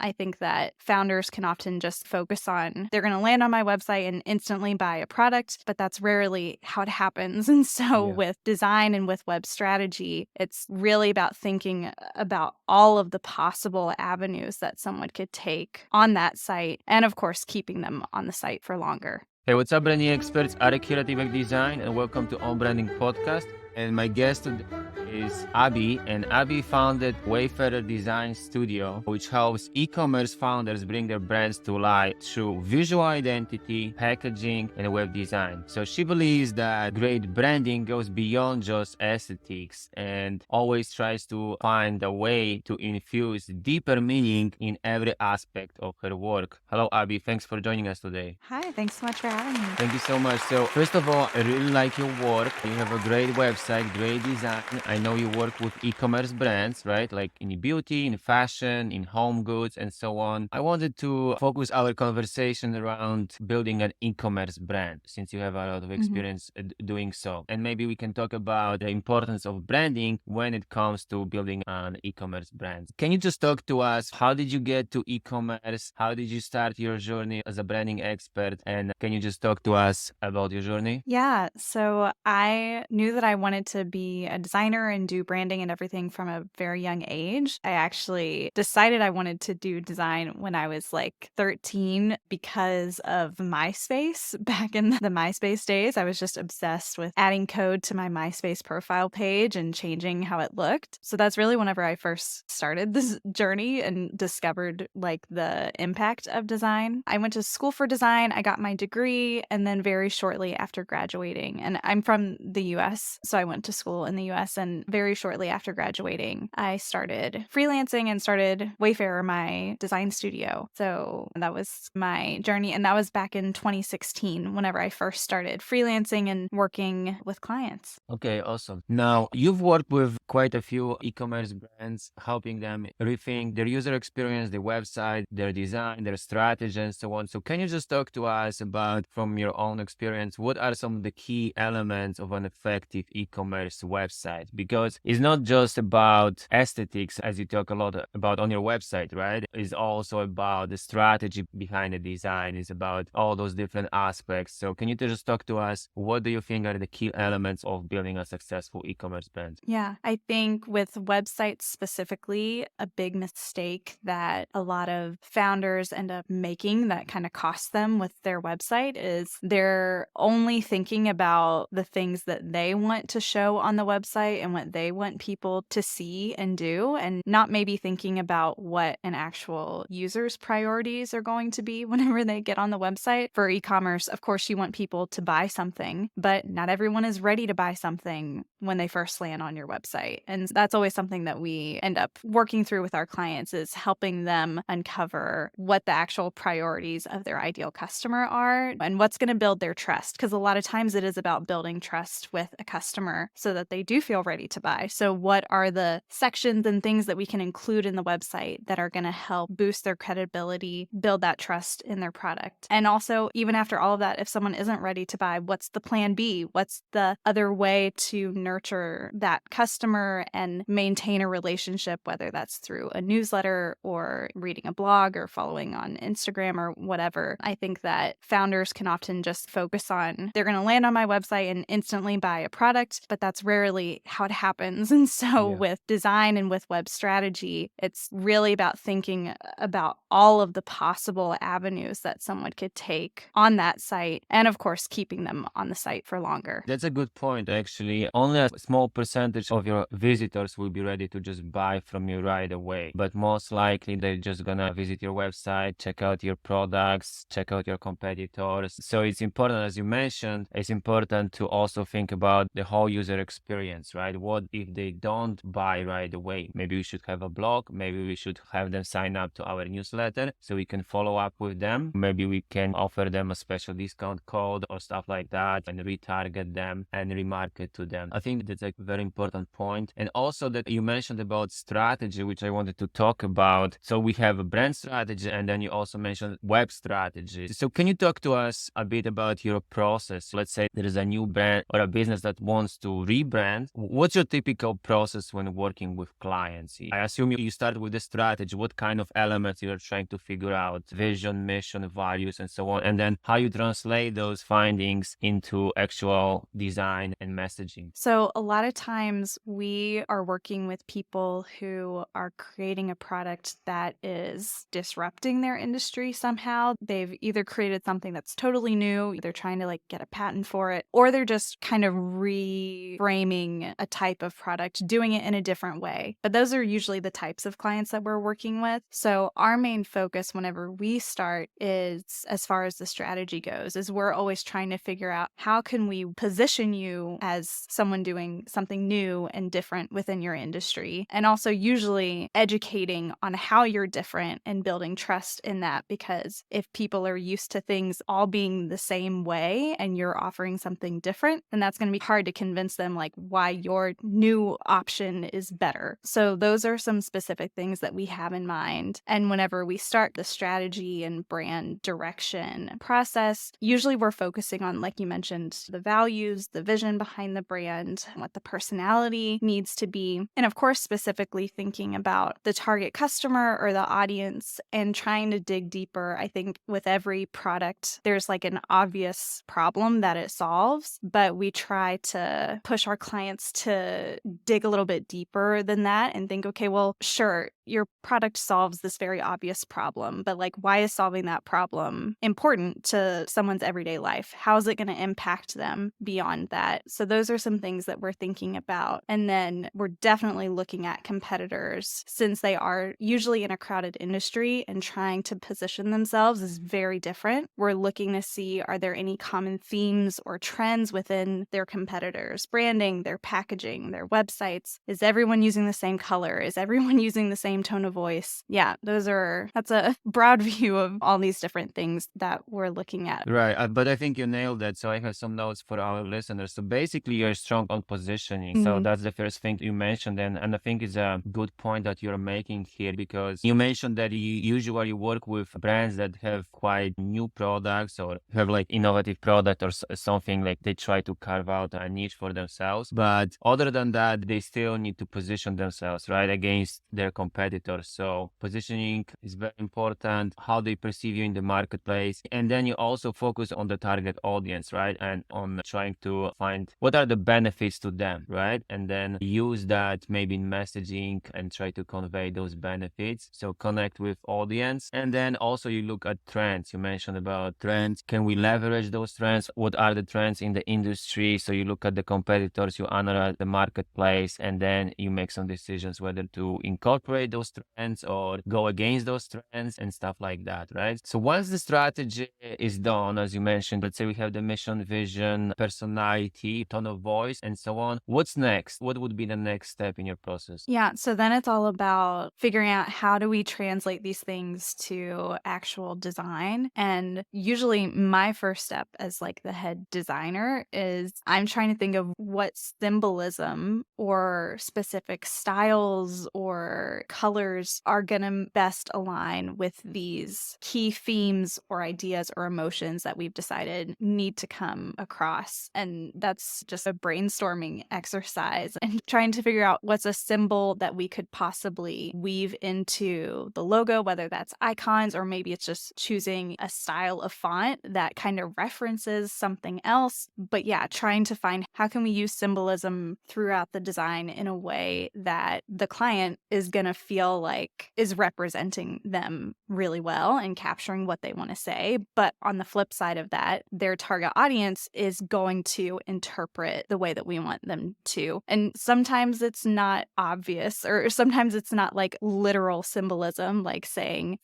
I think that founders can often just focus on, they're going to land on my website and instantly buy a product, but that's rarely how it happens. And so Yeah. with design and with web strategy, it's really about thinking about all of the possible avenues that someone could take on that site. And of course, keeping them on the site for longer. Hey, what's up, branding experts? Ari here at Evac Design, and welcome to On Branding Podcast. And my guest today is Abbey, and Abbey founded Wayfarer Design Studio, which helps e-commerce founders bring their brands to life through visual identity, packaging, and web design. So she believes that great branding goes beyond just aesthetics and always tries to find a way to infuse deeper meaning in every aspect of her work. Hello, Abbey. Thanks for joining us today. Hi, thanks so much for having me. Thank you so much. So first of all, I really like your work. You have a great website, great design. I know you work with e-commerce brands, right? Like in beauty, in fashion, in home goods, and so on. I wanted to focus our conversation around building an e-commerce brand, since you have a lot of experience doing so. And maybe we can talk about the importance of branding when it comes to building an e-commerce brand. Can you just talk to us? How did you get to e-commerce? How did you start your journey as a branding expert? And can you just talk to us about your journey? Yeah, so I knew that I wanted to be a designer and do branding and everything from a very young age. I actually decided I wanted to do design when I was like 13 because of MySpace. Back in the MySpace days, I was just obsessed with adding code to my MySpace profile page and changing how it looked. So that's really whenever I first started this journey and discovered like the impact of design. I went to school for design, I got my degree, and then very shortly after graduating, and I'm from the US, so I went to school in the US, and very shortly after graduating, I started freelancing and started Wayfarer, my design studio. So that was my journey, and that was back in 2016 whenever I first started freelancing and working with clients. Okay, awesome. Now, you've worked with quite a few e-commerce brands, helping them rethink their user experience, their website, their design, their strategy, and so on. So can you just talk to us about, from your own experience, what are some of the key elements of an effective e-commerce website? Because it's not just about aesthetics, as you talk a lot about on your website, right? It's also about the strategy behind the design. It's about all those different aspects. So can you just talk to us, what do you think are the key elements of building a successful e-commerce brand? Yeah, I think with websites specifically, a big mistake that a lot of founders end up making that kind of costs them with their website is they're only thinking about the things that they want to show on the website and what they want people to see and do, and not maybe thinking about what an actual user's priorities are going to be whenever they get on the website. For e-commerce, of course, you want people to buy something, but not everyone is ready to buy something when they first land on your website. And that's always something that we end up working through with our clients, is helping them uncover what the actual priorities of their ideal customer are and what's going to build their trust. Because a lot of times it is about building trust with a customer so that they do feel ready to buy. So what are the sections and things that we can include in the website that are going to help boost their credibility, build that trust in their product? And also, even after all of that, if someone isn't ready to buy, what's the plan B? What's the other way to nurture that customer and maintain a relationship, whether that's through a newsletter or reading a blog or following on Instagram or whatever? I think that founders can often just focus on, they're going to land on my website and instantly buy a product, but that's rarely how it happens. And so with design and with web strategy, it's really about thinking about all of the possible avenues that someone could take on that site, and of course, keeping them on the site for longer. That's a good point, actually. Only a small percentage of your visitors will be ready to just buy from you right away. But most likely, they're just gonna visit your website, check out your products, check out your competitors. So it's important, as you mentioned, it's important to also think about the whole user experience, right? What if they don't buy right away? Maybe we should have a blog. Maybe we should have them sign up to our newsletter so we can follow up with them. Maybe we can offer them a special discount code or stuff like that and retarget them and remarket to them. I think that's a very important point. And also that you mentioned about strategy, which I wanted to talk about. So we have a brand strategy, and then you also mentioned web strategy. So can you talk to us a bit about your process? Let's say there is a new brand or a business that wants to rebrand. What's your typical process when working with clients? I assume you start with the strategy. What kind of elements you're trying to figure out vision, mission, values, and so on, and then how you translate those findings into actual design and messaging. So, a lot of times we are working with people who are creating a product that is disrupting their industry somehow. They've either created something that's totally new, they're trying to like get a patent for it, or they're just kind of reframing a type of product, doing it in a different way. But those are usually the types of clients that we're working with. So, our main focus whenever we start is, as far as the strategy goes, is we're always trying to figure out how can we position you as someone doing something new and different within your industry, and also usually educating on how you're different and building trust in that, because if people are used to things all being the same way and you're offering something different, then that's going to be hard to convince them like why your new option is better. So those are some specific things that we have in mind. And whenever we start the strategy and brand direction process, usually we're focusing on, like you mentioned, the values, the vision behind the brand, what the personality needs to be, and of course, specifically thinking about the target customer or the audience and trying to dig deeper. I think with every product, there's like an obvious problem that it solves, but we try to push our clients to dig a little bit deeper than that and think, okay, well, sure, your product solves this very obvious problem, but like, why is solving that problem important to someone's everyday life? How is it going to impact them beyond that? So those are some things that we're thinking about. And then we're definitely looking at competitors, since they are usually in a crowded industry and trying to position themselves is very different. We're looking to see, are there any common themes or trends within their competitors' branding, their packaging, their websites? Is everyone using the same color? Is everyone using the same tone of voice? Yeah, that's a broad view of all these different things that we're looking at. Right, but I think you nailed that. So I have some notes for our listeners. So basically, you're strong on positioning. So Mhm. that's the first thing you mentioned, and I think it's a good point that you're making here, because you mentioned that you usually work with brands that have quite new products or have like innovative product or something, like they try to carve out a niche for themselves. But other than that, they still need to position themselves, right, against their competitors. So positioning is very important, how they perceive you in the marketplace. And then you also focus on the target audience, right? And on trying to find what are the benefits to them, right? And then use that maybe in messaging and try to convey those benefits. So connect with audience. And then also you look at trends. You mentioned about trends. Can we leverage those trends? What are the trends in the industry? So you look at the competitors, you analyze the marketplace, and then you make some decisions whether to incorporate those trends or go against those trends and stuff like that, right? So once the strategy is done, as you mentioned, let's say we have the mission, vision, personality, tone of voice, and so on. What's next? What would be the next step in your process? Yeah, so then it's all about figuring out how do we translate these things to actual design. And usually my first step as like the head designer is I'm trying to think of what symbolism or specific styles or colors are going to best align with these key themes or ideas or emotions that we've decided need to come across. And that's just a brainstorming exercise and trying to figure out what's a symbol that we could possibly weave into the logo, whether that's icons or maybe it's just choosing a style of font that kind of references something else. But yeah, trying to find how can we use symbolism throughout the design in a way that the client is going to feel like is representing them really well and capturing what they want to say. But on the flip side of that, their target audience is going to interpret the way that we want them to. And sometimes it's not obvious, or sometimes it's not like literal symbolism, like saying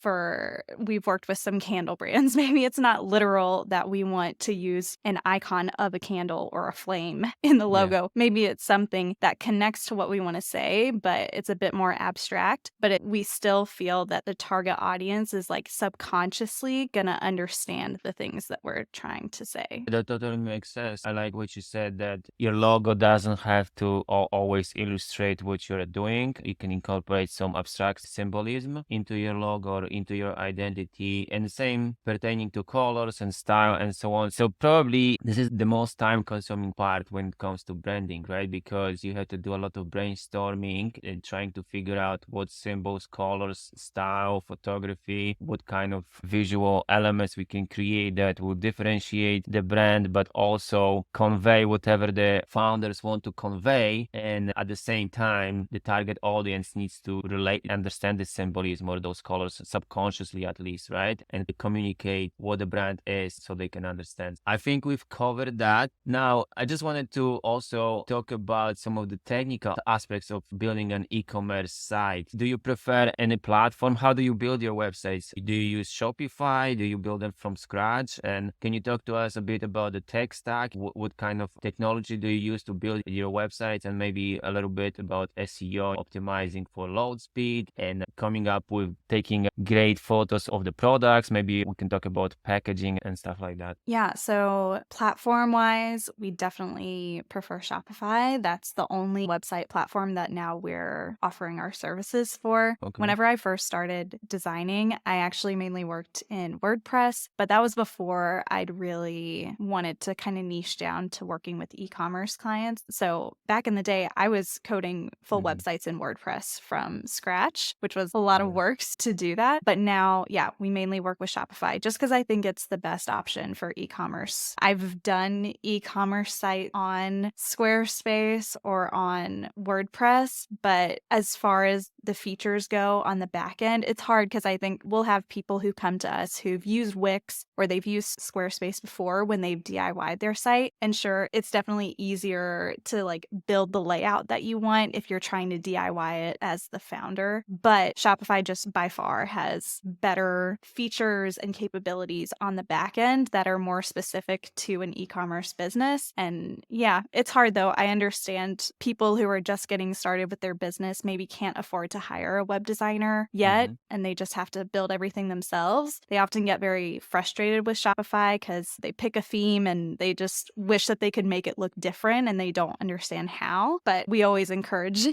we've worked with some candle brands. Maybe it's not literal that we want to use an icon of a candle or a flame in the Yeah. logo. Maybe it's something that connects to what we want to say, but it's a bit more abstract. But we still feel that the target audience is like subconsciously going to understand the things that we're trying to say. That totally makes sense. I like what you said, that your logo doesn't have to always illustrate what you're doing. You can incorporate some abstract symbolism into your logo or into your identity, and the same pertaining to colors and style and so on. So probably this is the most time consuming part when it comes to branding, right? Because you have to do a lot of brainstorming and trying to figure out what about symbols, colors, style, photography, what kind of visual elements we can create that will differentiate the brand, but also convey whatever the founders want to convey. And at the same time, the target audience needs to relate, understand the symbolism or those colors subconsciously at least, right? And to communicate what the brand is so they can understand. I think we've covered that. Now, I just wanted to also talk about some of the technical aspects of building an e-commerce site. Do you prefer any platform? How do you build your websites? Do you use Shopify? Do you build them from scratch? And can you talk to us a bit about the tech stack? What kind of technology do you use to build your websites, and maybe a little bit about SEO, optimizing for load speed and coming up with taking great photos of the products? Maybe we can talk about packaging and stuff like that. Yeah, so platform-wise, we definitely prefer Shopify. That's the only website platform that now we're offering our services for. Okay. Whenever I first started designing, I actually mainly worked in WordPress, but that was before I'd really wanted to kind of niche down to working with e-commerce clients. So back in the day, I was coding full websites in WordPress from scratch, which was a lot of work to do that. But now, yeah, we mainly work with Shopify just because I think it's the best option for e-commerce. I've done e-commerce site on Squarespace or on WordPress, but as far as the features go on the back end, it's hard because I think we'll have people who come to us who've used Wix or they've used Squarespace before when they've DIY'd their site. And sure, it's definitely easier to like build the layout that you want if you're trying to DIY it as the founder. But Shopify just by far has better features and capabilities on the back end that are more specific to an e-commerce business. And yeah, it's hard though. I understand people who are just getting started with their business maybe can't afford to hire a web designer yet, and they just have to build everything themselves. They often get very frustrated with Shopify because they pick a theme and they just wish that they could make it look different and they don't understand how. But we always encourage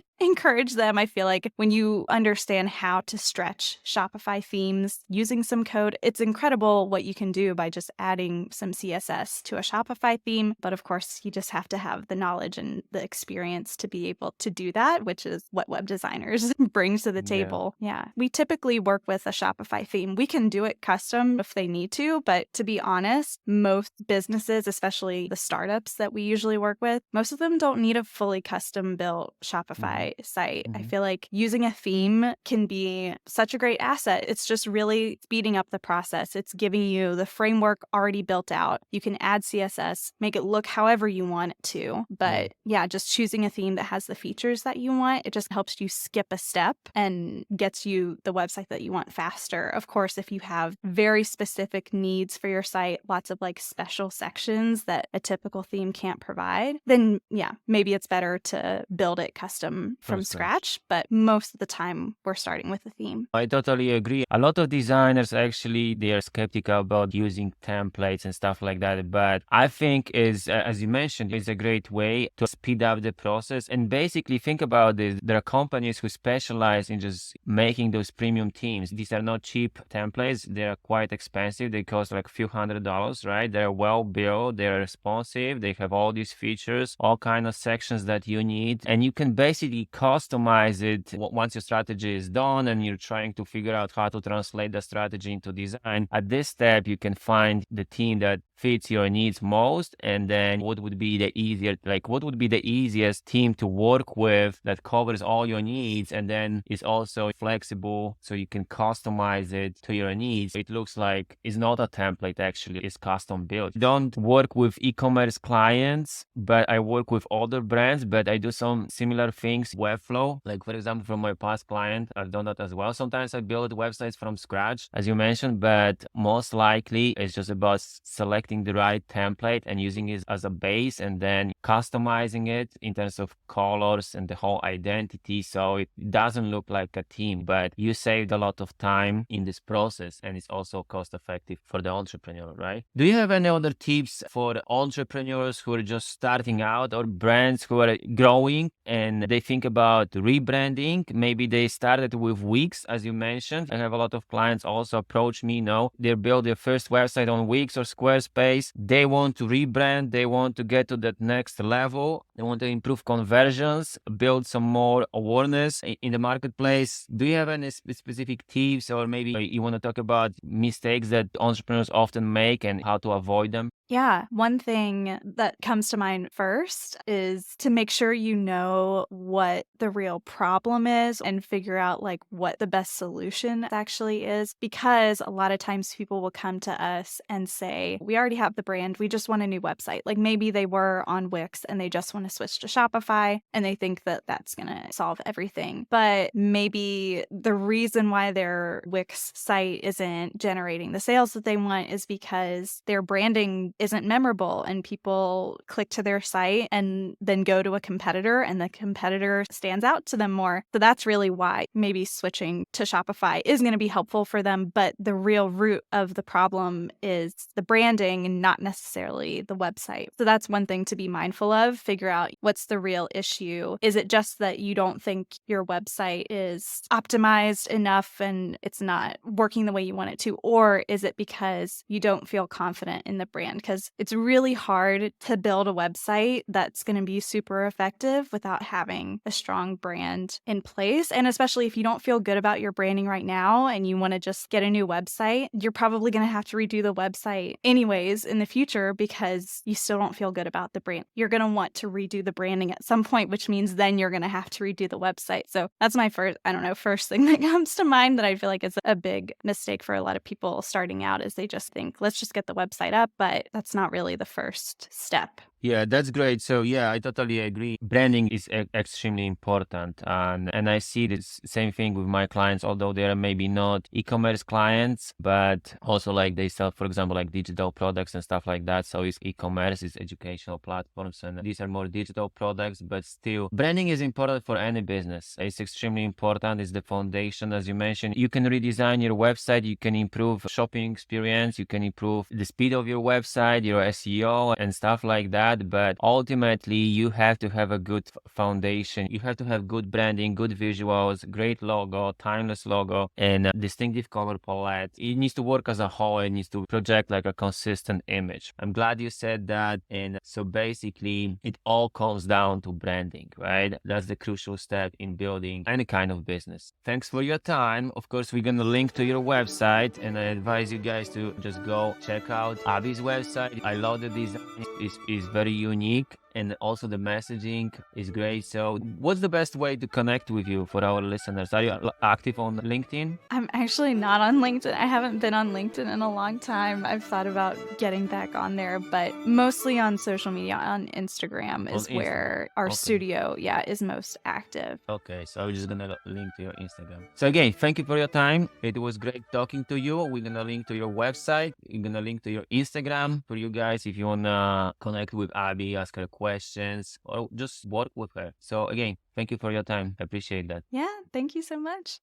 them. I feel like when you understand how to stretch Shopify themes using some code, it's incredible what you can do by just adding some CSS to a Shopify theme. But of course, you just have to have the knowledge and the experience to be able to do that, which is what web designers bring to the table. Yeah. We typically work with a Shopify theme. We can do it custom if they need to, but to be honest, most businesses, especially the startups that we usually work with, most of them don't need a fully custom built Shopify site. I feel like using a theme can be such a great asset. It's just really speeding up the process. It's giving you the framework already built out. You can add CSS, make it look however you want it to. But yeah, just choosing a theme that has the features that you want, it just helps you skip a step and gets you the website that you want faster. Of course, if you have very specific needs for your site, lots of like special sections that a typical theme can't provide, then yeah, maybe it's better to build it custom from scratch. But most of the time, we're starting with a theme. I totally agree. A lot of designers actually, they are skeptical about using templates and stuff like that. But I think is, as you mentioned, is a great way to speed up the process. And basically think about this. There are companies who specialize in just making those premium themes. These are not cheap templates. They are quite expensive. They cost like a few $100s, right? They're well built. They're responsive. They have all these features, all kind of sections that you need. And you can basically customize it once your strategy is done and you're trying to figure out how to translate the strategy into design. At this step, you can find the theme that fits your needs most, and then what would be the easiest theme to work with that covers all your needs and then is also flexible so you can customize it to your needs. It looks like it's not a template, actually, it's custom built. Don't work with e-commerce clients, but I work with other brands, but I do some similar things. Webflow, like for example, from my past client, I've done that as well. Sometimes I build websites from scratch, as you mentioned, but most likely it's just about selecting the right template and using it as a base and then customizing it in terms of colors and the whole identity so it doesn't look like a theme, but you saved a lot of time in this process and it's also cost effective for the entrepreneur, right? Do you have any other tips for entrepreneurs who are just starting out or brands who are growing and they think about rebranding? Maybe they started with Wix, as you mentioned. I have a lot of clients also approach me, they build their first website on Wix or Squarespace. They want to rebrand. They want to get to that next next level. They want to improve conversions, build some more awareness in the marketplace. Do you have any specific tips, or maybe you want to talk about mistakes that entrepreneurs often make and how to avoid them? Yeah, one thing that comes to mind first is to make sure you know what the real problem is and figure out like what the best solution actually is, because a lot of times people will come to us and say, "We already have the brand, we just want a new website." Like maybe they were on Wix and they just want to switch to Shopify and they think that that's going to solve everything. But maybe the reason why their Wix site isn't generating the sales that they want is because their branding isn't memorable and people click to their site and then go to a competitor and the competitor stands out to them more. So that's really why maybe switching to Shopify is going to be helpful for them. But the real root of the problem is the branding and not necessarily the website. So that's one thing to be mindful of. Figure out what's the real issue. Is it just that you don't think your website is optimized enough and it's not working the way you want it to? Or is it because you don't feel confident in the brand? Because it's really hard to build a website that's going to be super effective without having a strong brand in place. And especially if you don't feel good about your branding right now and you want to just get a new website, you're probably going to have to redo the website anyways in the future because you still don't feel good about the brand. You're going to want to redo the branding at some point, which means then you're going to have to redo the website. So that's my first thing that comes to mind that I feel like is a big mistake for a lot of people starting out is they just think, let's just get the website up, but that's not really the first step. Yeah, that's great. So yeah, I totally agree. Branding is extremely important, and I see this same thing with my clients. Although they are maybe not e-commerce clients, but also like they sell, for example, like digital products and stuff like that. So it's e-commerce, it's educational platforms, and these are more digital products. But still, branding is important for any business. It's extremely important. It's the foundation, as you mentioned. You can redesign your website. You can improve shopping experience. You can improve the speed of your website, your SEO, and stuff like that. But ultimately you have to have a good foundation. You have to have good branding, good visuals, great logo, timeless logo, and a distinctive color palette. It needs to work as a whole. It needs to project like a consistent image. I'm glad you said that. And so basically it all comes down to branding, right? That's the crucial step in building any kind of business. Thanks for your time. Of course, we're gonna link to your website, and I advise you guys to just go check out Abbey's website. I love the design. It's very unique, and also the messaging is great. So what's the best way to connect with you for our listeners? Are you active on LinkedIn? I'm actually not on LinkedIn. I haven't been on LinkedIn in a long time. I've thought about getting back on there, but mostly on social media. On Instagram is where our studio, is most active. Okay, so I'm just gonna link to your Instagram. So again, thank you for your time. It was great talking to you. We're gonna link to your website. We're gonna link to your Instagram for you guys if you wanna connect with Abbey, ask her questions, or just work with her. So again, thank you for your time. I appreciate that. Yeah, thank you so much.